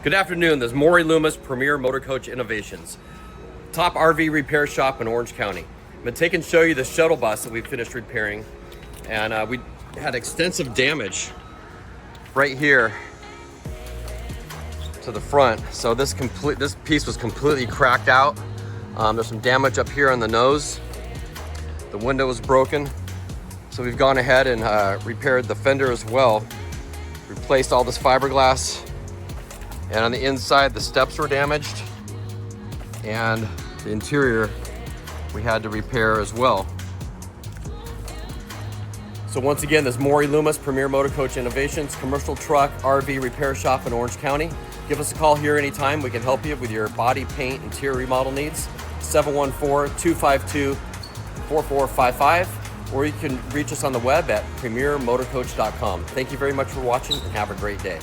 Good afternoon, this is Maury Loomis, Premier Motorcoach Innovations, top RV repair shop in Orange County. I'm going to take and show you the shuttle bus that we finished repairing, and we had extensive damage right here to the front. So this piece was completely cracked out. There's some damage up here on the nose. The window was broken. So we've gone ahead and repaired the fender as well. Replaced all this fiberglass. And on the inside, the steps were damaged. And the interior, we had to repair as well. So once again, this is Maury Loomis, Premier Motorcoach Innovations, commercial truck, RV repair shop in Orange County. Give us a call here anytime. We can help you with your body, paint, interior remodel needs. 714-252-4455. Or you can reach us on the web at premiermotorcoach.com. Thank you very much for watching and have a great day.